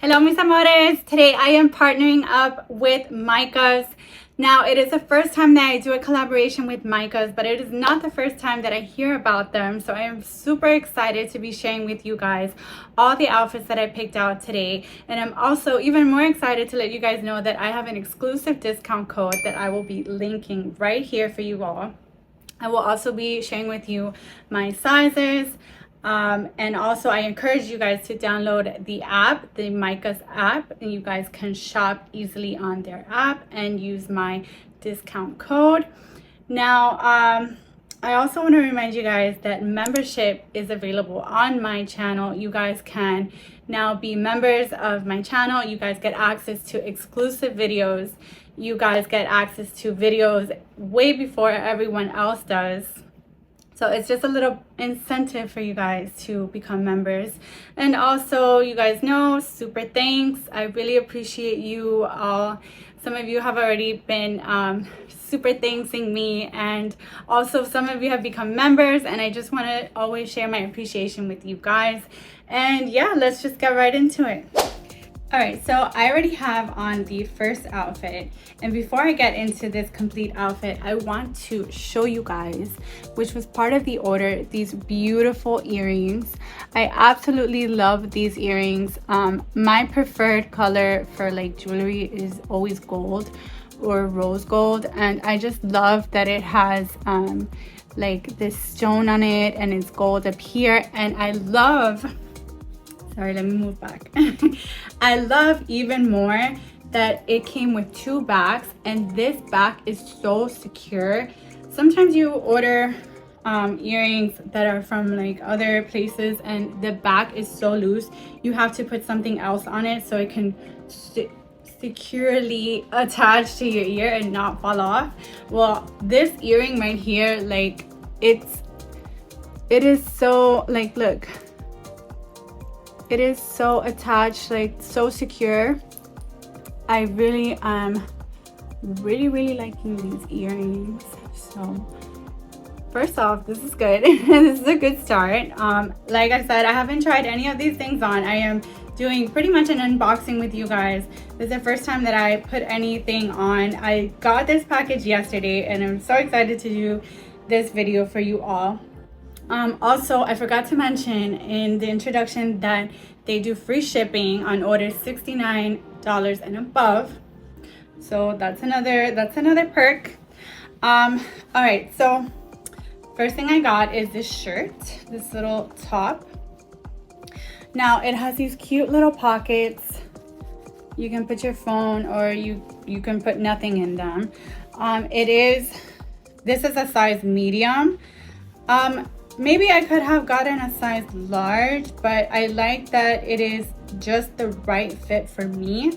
Hello mis amores, today I am partnering up with MICAS. Now it is the first time that I do a collaboration with MICAS, but it is not the first time that I hear about them. So I am super excited to be sharing with you guys all the outfits that I picked out today. And I'm also even more excited to let you guys know that I have an exclusive discount code that I will be linking right here for you all. I will also be sharing with you my sizes. And also I encourage you guys to download the app, the MICAS app, and you guys can shop easily on their app and use my discount code. Now, I also want to remind you guys that membership is available on my channel. You guys can now be members of my channel. You guys get access to exclusive videos. You guys get access to videos way before everyone else does. So it's just a little incentive for you guys to become members. And also, you guys know, super thanks. I really appreciate you all. Some of you have already been super thanksing me, and also some of you have become members, and I just want to always share my appreciation with you guys. And yeah, let's just get right into it. All right, so I already have on the first outfit, and before I get into this complete outfit, I want to show you guys, which was part of the order, these beautiful earrings. I absolutely love these earrings. My preferred color for like jewelry is always gold or rose gold, and I just love that it has like this stone on it and it's gold up here. And I love, sorry, let me move back. I love even more that it came with two backs, and this back is so secure. Sometimes you order earrings that are from like other places and the back is so loose, you have to put something else on it so it can securely attach to your ear and not fall off. Well, this earring right here, like it is so, like, look, it is so attached, like so secure. I really am really liking these earrings. So first off, this is good. This is a good start. Like I said, I haven't tried any of these things on. I am doing pretty much an unboxing with you guys. This is the first time that I put anything on. I got this package yesterday and I'm so excited to do this video for you all. Also, I forgot to mention in the introduction that they do free shipping on orders $69 and above. So that's another perk. All right, so first thing I got is this shirt, this little top. Now it has these cute little pockets. You can put your phone, or you can put nothing in them. This is a size medium. Maybe I could have gotten a size large, but I like that it is just the right fit for me.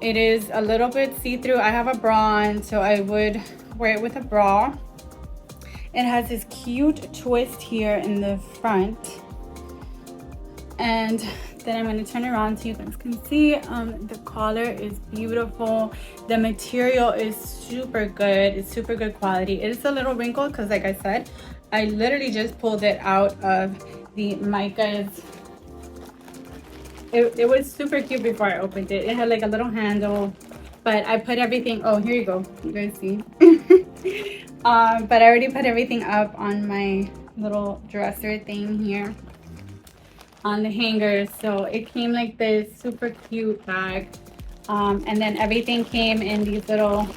It is a little bit see-through. I have a bra on, so I would wear it with a bra. It has this cute twist here in the front. And then I'm going to turn around so you guys can see. The collar is beautiful. The material is super good. It's super good quality. It is a little wrinkled because, like I said, I literally just pulled it out of the MICAS. It was super cute before I opened it. It had like a little handle, but I put everything, oh, here you go, you guys see. But I already put everything up on my little dresser thing here on the hangers. So it came like this super cute bag. And then everything came in these little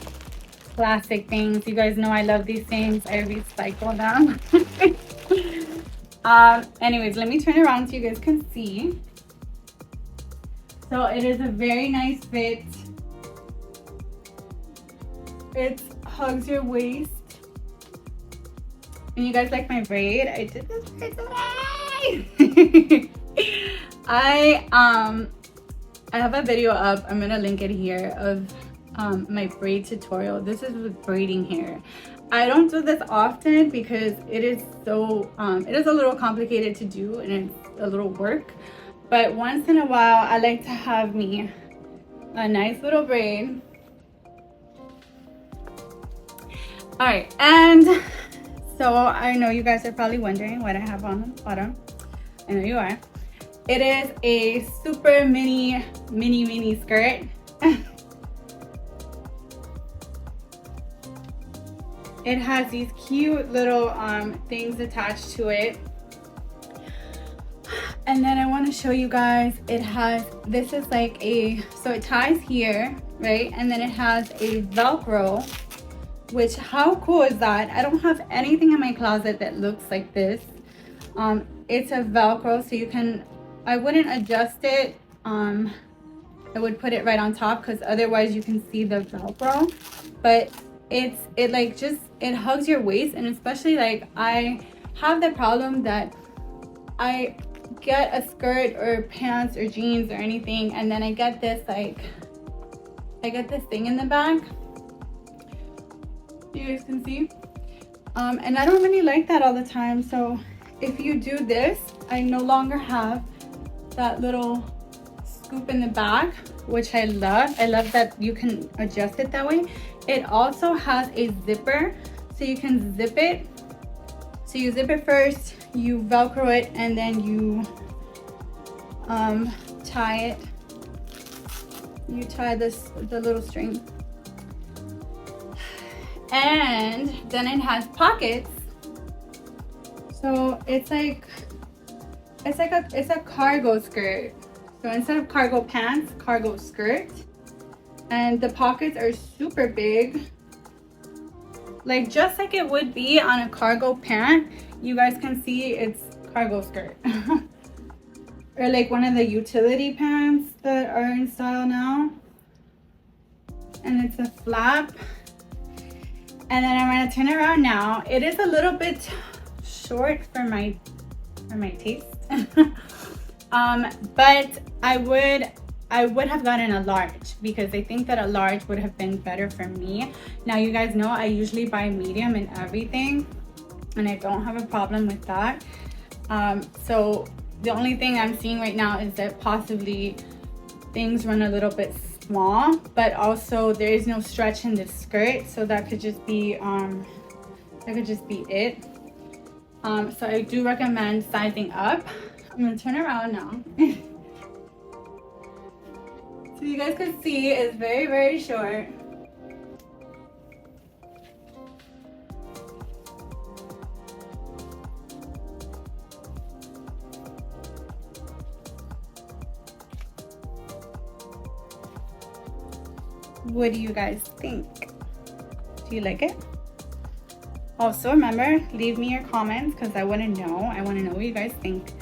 plastic things. You guys know I love these things. I recycle them. Anyways, let me turn around so you guys can see. So it is a very nice fit. It hugs your waist. And you guys like my braid? I did this braid today. I have a video up, I'm gonna link it here, of my braid tutorial. This is with braiding hair. I don't do this often because it is so it is a little complicated to do and it's a little work, but once in a while I like to have me a nice little braid. All right, and so I know you guys are probably wondering what I have on the bottom. I know you are. It is a super mini skirt. It has these cute little things attached to it. And then I want to show you guys, it has, this is like a, so it ties here, right? And then it has a Velcro, which, how cool is that? I don't have anything in my closet that looks like this. It's a Velcro, so you can, I wouldn't adjust it. I would put it right on top because otherwise you can see the Velcro. But it like just, it hugs your waist, and especially like I have the problem that I get a skirt or pants or jeans or anything, and then I get this like, I get this thing in the back. You guys can see. And I don't really like that all the time. So if you do this, I no longer have that little scoop in the back, which I love. I love that you can adjust it that way. It also has a zipper, so you can zip it. So you zip it first, you Velcro it, and then you tie it. You tie this, the little string. And then it has pockets. So it's like a cargo skirt. So instead of cargo pants, cargo skirt. And the pockets are super big. Like just like it would be on a cargo pant. You guys can see it's cargo skirt. Or like one of the utility pants that are in style now. And it's a flap. And then I'm gonna turn it around now. It is a little bit short for my taste. But I would have gotten a large because I think that a large would have been better for me. Now you guys know I usually buy medium in everything, and I don't have a problem with that. So the only thing I'm seeing right now is that possibly things run a little bit small, but also there is no stretch in this skirt, so that could just be it. So I do recommend sizing up. I'm gonna turn around now. So you guys can see it's very short. What do you guys think? Do you like it? Also remember, leave me your comments because I want to know. I want to know what you guys think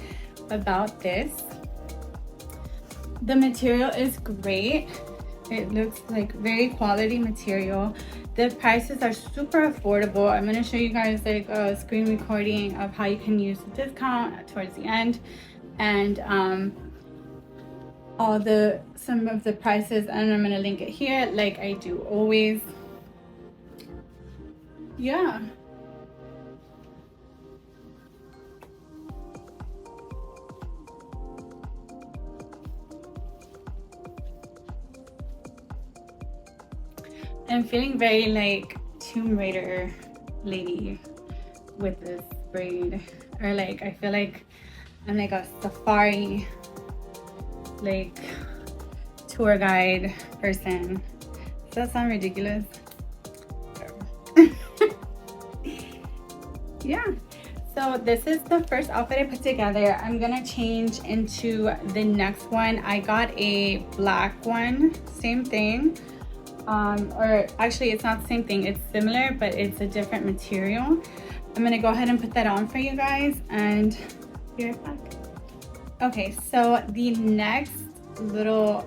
about this. The material is great. It looks like very quality material. The prices are super affordable. I'm going to show you guys like a screen recording of how you can use the discount towards the end, and some of the prices, and I'm going to link it here like I do always. Yeah. I'm feeling very like Tomb Raider lady with this braid, or like I feel like I'm like a safari like tour guide person. Does that sound ridiculous? Yeah, so this is the first outfit I put together. I'm gonna change into the next one. I got a black one, same thing. Or actually it's not the same thing, it's similar, but it's a different material. I'm gonna go ahead and put that on for you guys and be right back. Okay, so the next little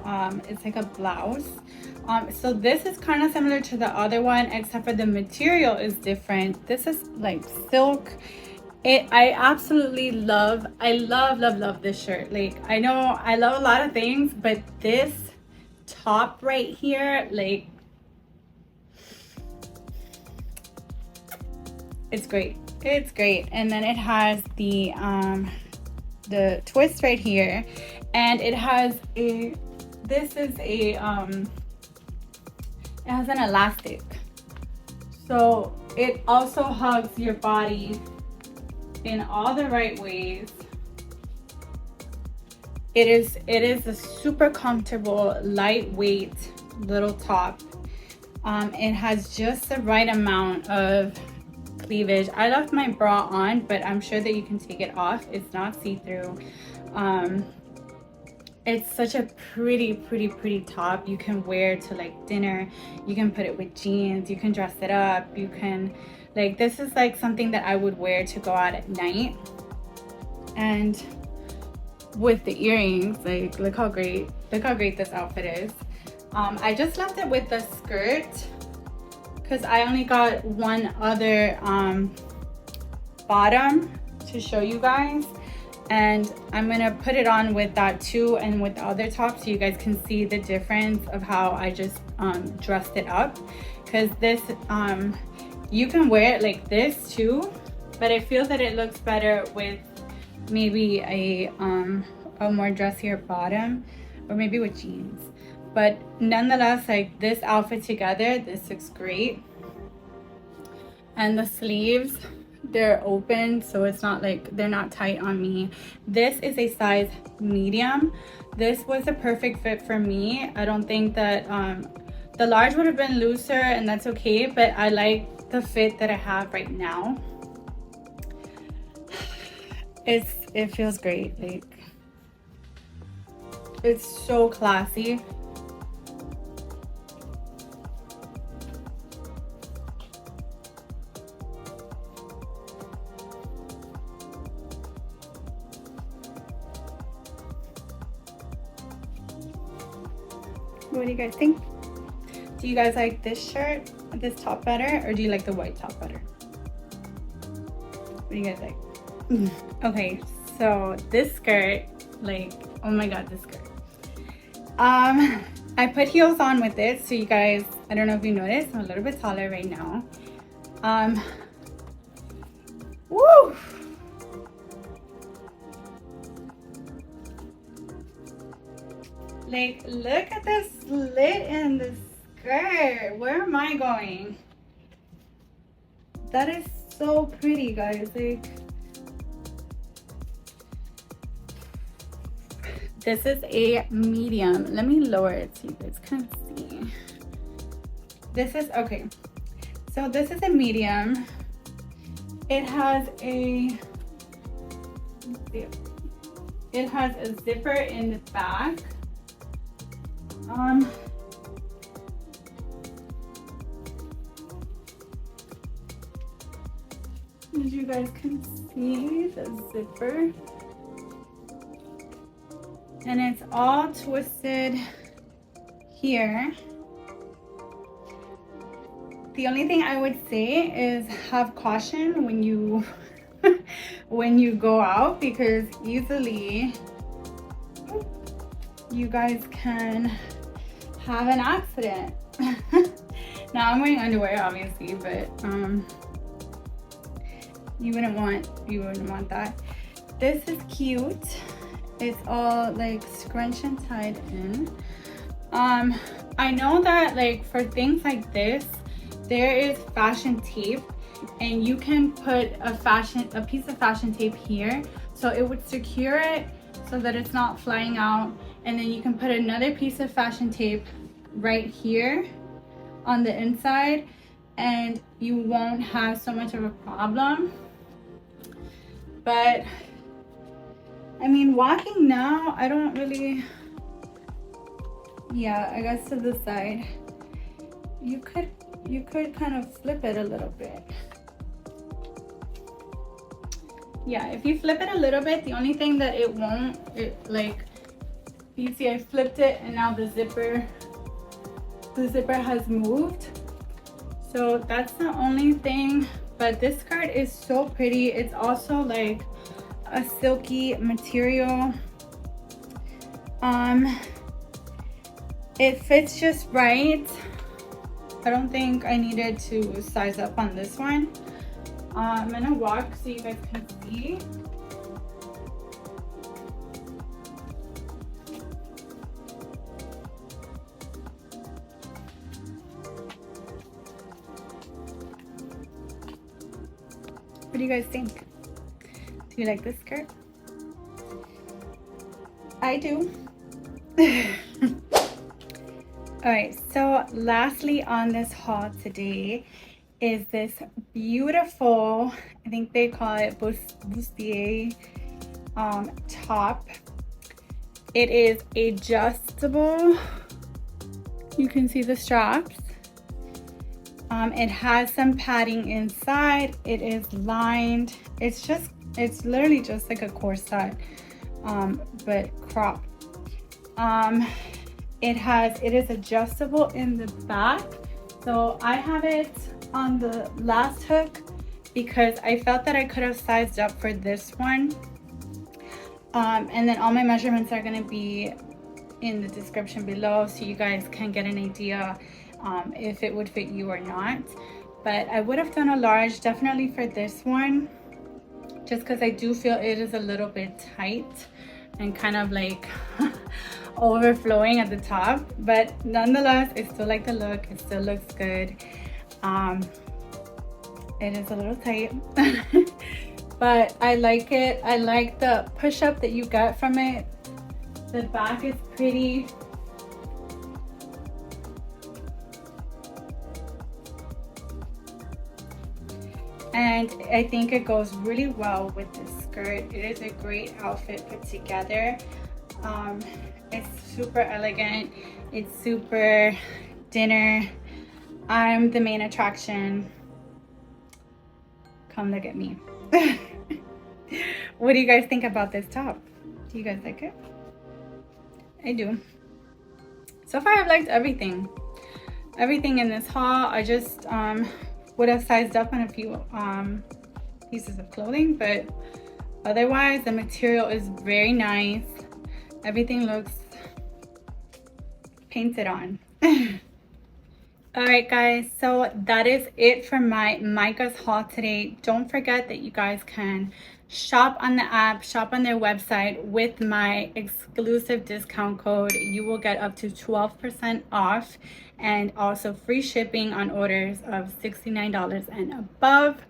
it's like a blouse. So this is kind of similar to the other one, except for the material is different. This is like silk. I absolutely love, I love this shirt. Like, I know I love a lot of things, but this top right here, like, it's great. It's great. And then it has the twist right here, and it has a, this is a it has an elastic, so it also hugs your body in all the right ways. it is a super comfortable, lightweight little top. It has just the right amount of cleavage. I left my bra on, but I'm sure that you can take it off. It's not see-through. It's such a pretty top. You can wear to like dinner. You can put it with jeans. You can dress it up. You can, like, this is like something that I would wear to go out at night. And with the earrings, like, look how great this outfit is. I just left it with the skirt because I only got one other bottom to show you guys, and I'm gonna put it on with that too and with the other top, so you guys can see the difference of how I just dressed it up. Because this you can wear it like this too, but I feel that it looks better with maybe a more dressier bottom, or maybe with jeans. But nonetheless, like, this outfit together, this looks great. And the sleeves, they're open, so it's not like they're not tight on me. This is a size medium. This was a perfect fit for me. I don't think that the large would have been looser, and that's okay, but I like the fit that I have right now. It feels great. Like, it's so classy. What do you guys think? Do you guys like this shirt, this top better, or do you like the white top better? What do you guys like? Okay, so this skirt, like, oh my god, this skirt. I put heels on with it, so you guys, I don't know if you noticed, I'm a little bit taller right now. Woo! Like, look at the slit in the skirt. Where am I going? That is so pretty, guys. Like, this is a medium. Let me lower it so you guys can see. This is, okay. So this is a medium. It has a, let's see. It has a zipper in the back. As you guys can see, the zipper, and it's all twisted here. The only thing I would say is have caution when you when you go out, because easily you guys can have an accident. Now I'm wearing underwear obviously, but you wouldn't want that. This is cute. It's all like scrunch and tied in. I know that, like, for things like this, there is fashion tape, and you can put a piece of fashion tape here, so it would secure it so that it's not flying out. And then you can put another piece of fashion tape right here on the inside, and you won't have so much of a problem. But I mean, walking now, I don't really, yeah, I guess to the side, you could kind of flip it a little bit. Yeah, if you flip it a little bit, the only thing that it won't, like, you see I flipped it, and now the zipper has moved. So that's the only thing. But this skirt is so pretty. It's also like a silky material. It fits just right. I don't think I needed to size up on this one. I'm gonna walk so you guys can see. What do you guys think? Do you like this skirt? I do. Alright, so lastly on this haul today is this beautiful, I think they call it bustier top. It is adjustable. You can see the straps. It has some padding inside. It is lined. It's literally just like a corset, but crop. It is adjustable in the back. So I have it on the last hook because I felt that I could have sized up for this one. And then all my measurements are gonna be in the description below so you guys can get an idea if it would fit you or not. But I would have done a large definitely for this one, just because I do feel it is a little bit tight and kind of like overflowing at the top, but nonetheless I still like the look. It still looks good. It is a little tight but I like it. I like the push-up that you get from it. The back is pretty. And I think it goes really well with the skirt. It is a great outfit put together. It's super elegant. It's super dinner. I'm the main attraction. Come look at me. What do you guys think about this top? Do you guys like it? I do. So far I've liked everything. Everything in this haul. I just would have sized up on a few pieces of clothing, but otherwise the material is very nice. Everything looks painted on. All right guys, so that is it for my MICAS haul today. Don't forget that you guys can shop on the app, shop on their website with my exclusive discount code. You will get up to 12% off and also free shipping on orders of $69 and above.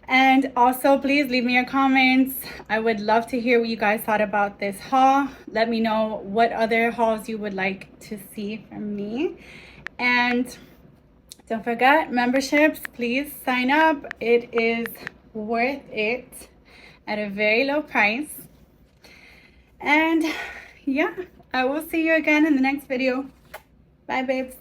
And also please leave me your comments. I would love to hear what you guys thought about this haul. Let me know what other hauls you would like to see from me. And don't forget, memberships, please sign up. It is worth it at a very low price. And yeah, I will see you again in the next video. Bye babes.